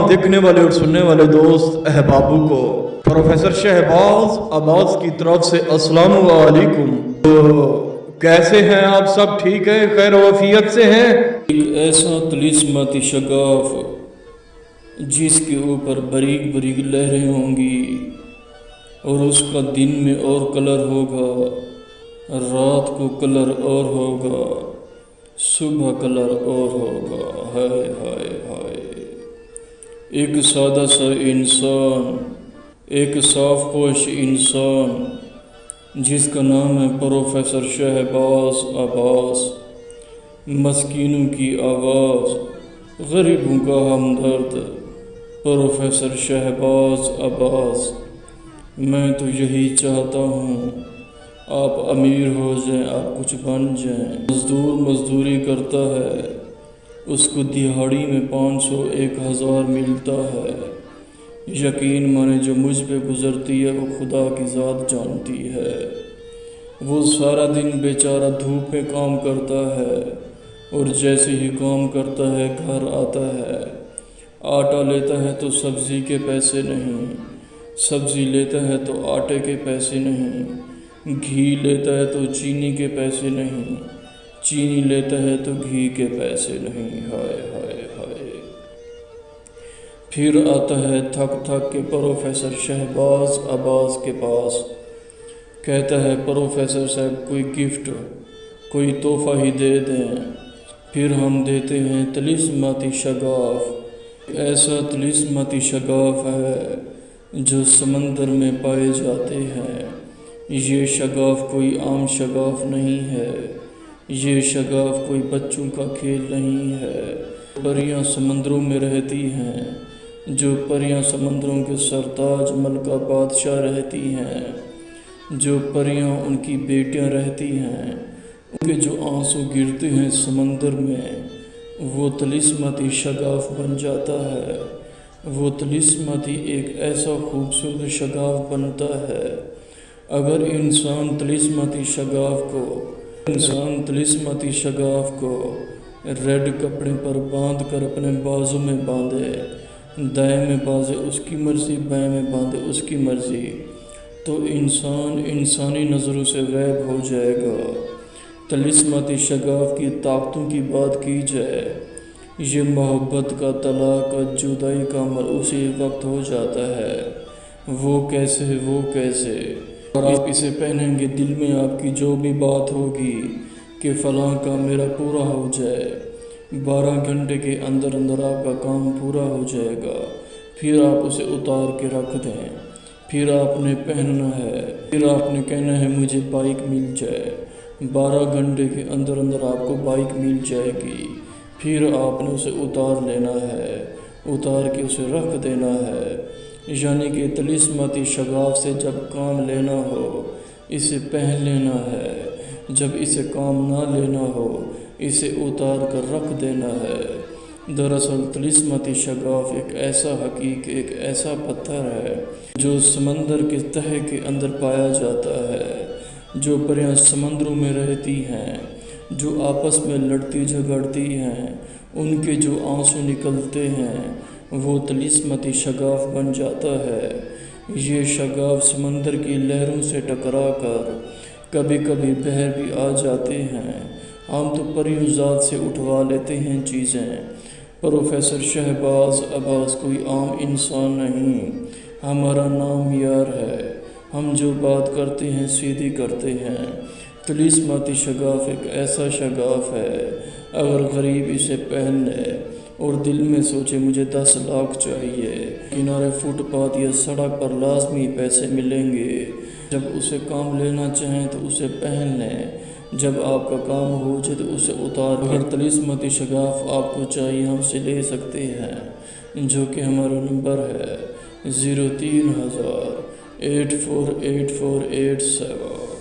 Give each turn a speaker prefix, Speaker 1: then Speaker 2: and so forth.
Speaker 1: देखने वाले और सुनने वाले दोस्त अहबाबों को प्रोफेसर शहबाज अब्बास की तरफ से अस्सलाम वालेकुम। तो कैसे हैं आप सब? ठीक है, खैर वफियत से हैं?
Speaker 2: एक ऐसा तिलिस्माती शगाफ जिसके ऊपर बारीक बारीक लहरें होंगी और उसका दिन में और कलर होगा, रात को कलर और होगा, सुबह कलर और होगा। हाय हाय हाय। एक सादा सा इंसान, एक साफ पोश इंसान जिसका नाम है प्रोफेसर शहबाज अब्बास, मस्कीनों की आवाज़, गरीबों का हमदर्द, प्रोफेसर शहबाज अब्बास। मैं तो यही चाहता हूँ आप अमीर हो जाएं, आप कुछ बन जाएं। मज़दूर मज़दूरी करता है, उसको दिहाड़ी में 500 1000 मिलता है। यकीन माने जो मुझ पे गुज़रती है वो खुदा की ज़ात जानती है। वो सारा दिन बेचारा धूप में काम करता है और जैसे ही काम करता है घर आता है, आटा लेता है तो सब्ज़ी के पैसे नहीं, सब्ज़ी लेता है तो आटे के पैसे नहीं, घी लेता है तो चीनी के पैसे नहीं, चीनी लेता है तो घी के पैसे नहीं। हाय हाय हाय। फिर आता है थक थक के प्रोफेसर शहबाज अब्बास के पास, कहता है प्रोफेसर साहब कोई गिफ्ट, कोई तोहफ़ा ही दे दें। फिर हम देते हैं तिलिस्माती शगाफ। ऐसा तिलिस्माती शगाफ है जो समंदर में पाए जाते हैं। ये शगाफ कोई आम शगाफ नहीं है, ये शगाफ कोई बच्चों का खेल नहीं है। परियां समंदरों में रहती हैं, जो परियां समंदरों के सरताज मलका बादशाह रहती हैं, जो परियां उनकी बेटियां रहती हैं, उनके जो आंसू गिरते हैं समंदर में, वो तिलिस्माती शगाफ बन जाता है। वो तिलिस्माती एक ऐसा खूबसूरत शगाफ बनता है। अगर इंसान तिलिस्माती शगाफ को रेड कपड़े पर बांध कर अपने बाजू में बांधे, दाएं में बांधे उसकी मर्ज़ी, बाएं में बांधे उसकी मर्ज़ी, तो इंसान इंसानी नज़रों से गायब हो जाएगा। तिलिस्माती शगाफ की ताकतों की बात की जाए, ये मोहब्बत का, तलाक का, जुदाई का अमल उसी वक्त हो जाता है। वो कैसे और आप इसे पहनेंगे, दिल में आपकी जो भी बात होगी कि फ़लाँ का मेरा पूरा हो जाए, 12 घंटे के अंदर अंदर आपका काम पूरा हो जाएगा। फिर आप उसे उतार के रख दें, फिर आपने पहनना है, फिर आपने कहना है मुझे बाइक मिल जाए। 12 घंटे के अंदर अंदर आपको बाइक मिल जाएगी। फिर आपने उसे उतार लेना है, उतार के उसे रख देना है। यानी कि तिलिस्माती शगाफ से जब काम लेना हो इसे पहन लेना है, जब इसे काम ना लेना हो इसे उतार कर रख देना है। दरअसल तिलिस्माती शगाफ एक ऐसा हकीक, एक ऐसा पत्थर है जो समंदर के तह के अंदर पाया जाता है। जो परियां समंदरों में रहती हैं, जो आपस में लड़ती झगड़ती हैं, उनके जो आंसू निकलते हैं वो तिलिस्माती शगाफ बन जाता है। ये शगाफ समंदर की लहरों से टकरा कर कभी कभी बहर भी आ जाते हैं। हम तो परियों ज़ात से उठवा लेते हैं चीज़ें। प्रोफेसर शहबाज अब्बास कोई आम इंसान नहीं, हमारा नाम यार है। हम जो बात करते हैं सीधी करते हैं। तिलिस्माती शगाफ एक ऐसा शगाफ है, अगर गरीब इसे पहन ले और दिल में सोचे मुझे 10 लाख चाहिए, किनारे फुटपाथ या सड़क पर लाजमी पैसे मिलेंगे। जब उसे काम लेना चाहें तो उसे पहन लें, जब आपका काम हो जाए तो उसे उतार। अगर तिलिस्माती शगाफ आपको चाहिए हमसे ले सकते हैं, जो कि हमारा नंबर है 03,000 848487।